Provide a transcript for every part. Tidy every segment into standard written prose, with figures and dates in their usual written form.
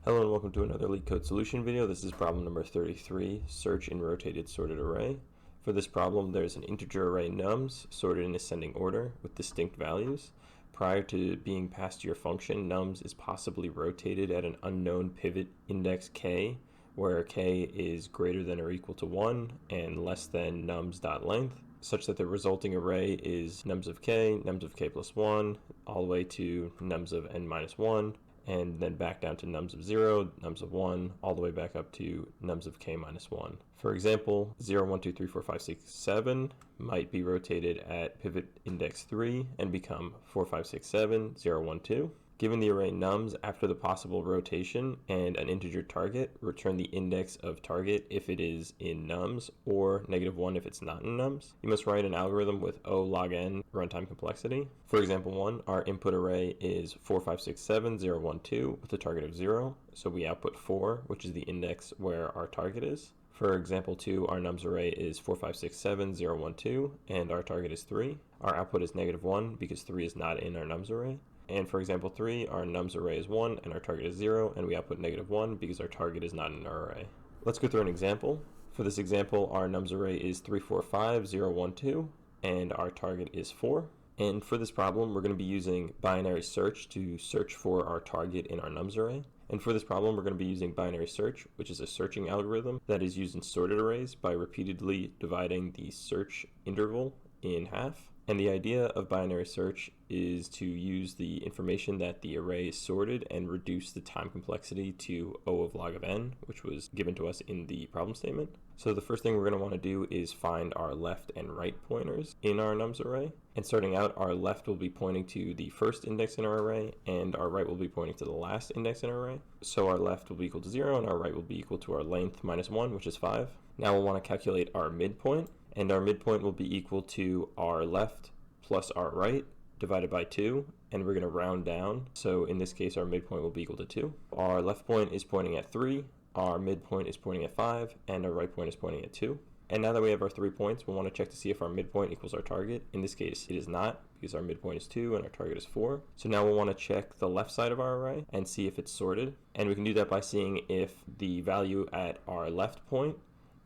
Hello and welcome to another LeetCode solution video. This is problem number 33, search in rotated sorted array. For this problem, there's an integer array nums sorted in ascending order with distinct values. Prior to being passed to your function, nums is possibly rotated at an unknown pivot index k, where k is greater than or equal to 1 and less than nums.length, such that the resulting array is nums of k plus 1, all the way to nums of n minus 1, and then back down to nums of 0, nums of 1, all the way back up to nums of k minus 1. For example, 0, 1, 2, 3, 4, 5, 6, 7 might be rotated at pivot index 3 and become 4, 5, 6, 7, 0, 1, 2. Given the array nums after the possible rotation and an integer target, return the index of target if it is in nums, or -1 if it's not in nums. You must write an algorithm with O log n runtime complexity. For example 1, our input array is 4, 5, 6, 7, 0, 1, 2 with a target of 0, so we output 4, which is the index where our target is. For example 2, our nums array is 4, 5, 6, 7, 0, 1, 2, and our target is 3. Our output is -1 because 3 is not in our nums array. And for example 3, our nums array is 1 and our target is 0, and we output -1 because our target is not in our array. Let's go through an example. For this example, our nums array is 3, 4, 5, 0, 1, 2, and our target is 4. And for this problem, we're going to be using binary search to search for our target in our nums array. And for this problem, we're going to be using binary search, which is a searching algorithm that is used in sorted arrays by repeatedly dividing the search interval in half. And the idea of binary search is to use the information that the array is sorted and reduce the time complexity to O of log of n, which was given to us in the problem statement. So the first thing we're going to want to do is find our left and right pointers in our nums array. And starting out, our left will be pointing to the first index in our array, and our right will be pointing to the last index in our array. So our left will be equal to 0, and our right will be equal to our length minus 1, which is 5. Now we'll want to calculate our midpoint. And our midpoint will be equal to our left plus our right divided by 2, and we're going to round down. So in this case, our midpoint will be equal to 2. Our left point is pointing at 3, our midpoint is pointing at 5, and our right point is pointing at 2. And now that we have our 3 points, we'll want to check to see if our midpoint equals our target. In this case, it is not, because our midpoint is 2 and our target is 4. So now we'll want to check the left side of our array and see if it's sorted. And we can do that by seeing if the value at our left point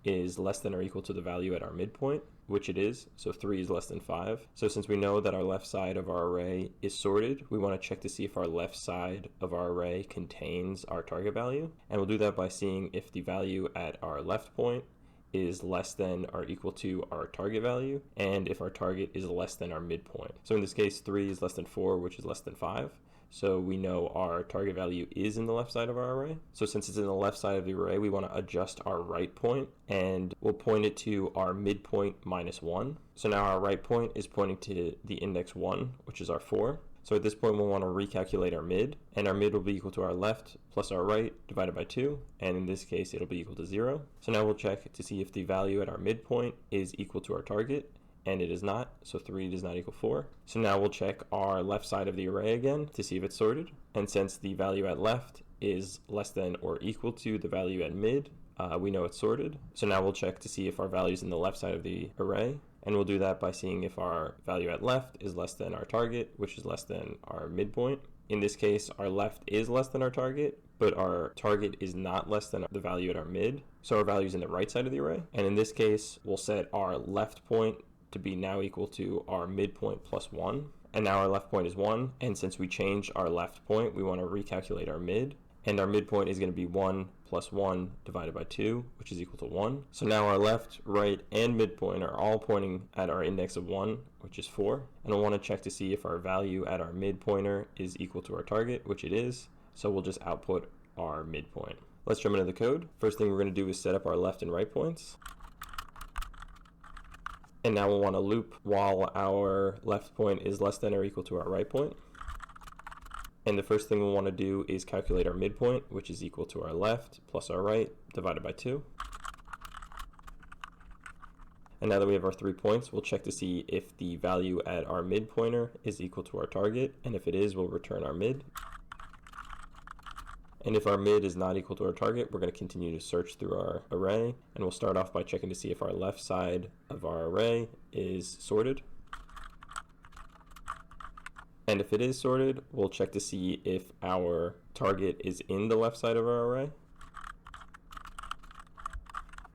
is less than or equal to the value at our midpoint, which it is, so 3 is less than 5. So since we know that our left side of our array is sorted, we want to check to see if our left side of our array contains our target value. And we'll do that by seeing if the value at our left point is less than or equal to our target value, and if our target is less than our midpoint. So in this case, 3 is less than 4, which is less than 5. So we know our target value is in the left side of our array. So since it's in the left side of the array, we want to adjust our right point, and we'll point it to our midpoint minus 1. So now our right point is pointing to the index 1, which is our 4. So at this point, we'll want to recalculate our mid, and our mid will be equal to our left plus our right divided by 2, and in this case, it'll be equal to 0. So now we'll check to see if the value at our midpoint is equal to our target, and it is not, so 3 does not equal 4. So now we'll check our left side of the array again to see if it's sorted, and since the value at left is less than or equal to the value at mid, we know it's sorted. So now we'll check to see if our value is in the left side of the array, and we'll do that by seeing if our value at left is less than our target, which is less than our midpoint. In this case, our left is less than our target, but our target is not less than the value at our mid, so our value is in the right side of the array. And in this case, we'll set our left point to be now equal to our midpoint plus 1, and now our left point is 1, and since we changed our left point, we want to recalculate our mid, and our midpoint is going to be 1 plus 1 divided by 2, which is equal to 1. So now our left, right, and midpoint are all pointing at our index of 1, which is 4, and we'll want to check to see if our value at our midpointer is equal to our target, which it is, so we'll just output our midpoint. Let's jump into the code. First thing we're going to do is set up our left and right points. And now we'll want to loop while our left point is less than or equal to our right point. And the first thing we'll want to do is calculate our midpoint, which is equal to our left plus our right divided by 2. And now that we have our 3 points, we'll check to see if the value at our midpointer is equal to our target, and if it is, we'll return our mid. And if our mid is not equal to our target, we're going to continue to search through our array, and we'll start off by checking to see if our left side of our array is sorted. And if it is sorted, we'll check to see if our target is in the left side of our array.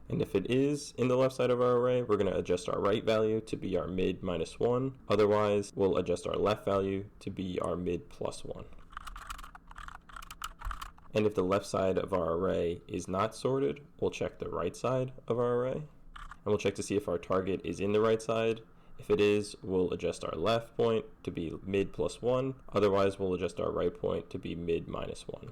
And if it is in the left side of our array, we're going to adjust our right value to be our mid minus 1. Otherwise, we'll adjust our left value to be our mid plus 1. And if the left side of our array is not sorted, we'll check the right side of our array. And we'll check to see if our target is in the right side. If it is, we'll adjust our left point to be mid plus 1. Otherwise, we'll adjust our right point to be mid minus 1.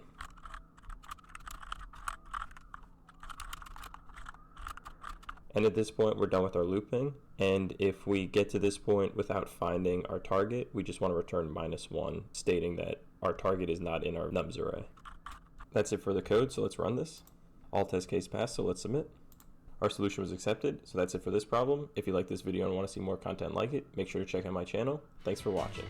And at this point, we're done with our looping. And if we get to this point without finding our target, we just want to return -1, stating that our target is not in our nums array. That's it for the code, so let's run this. All test case passed, so let's submit. Our solution was accepted, so that's it for this problem. If you like this video and want to see more content like it, make sure to check out my channel. Thanks for watching.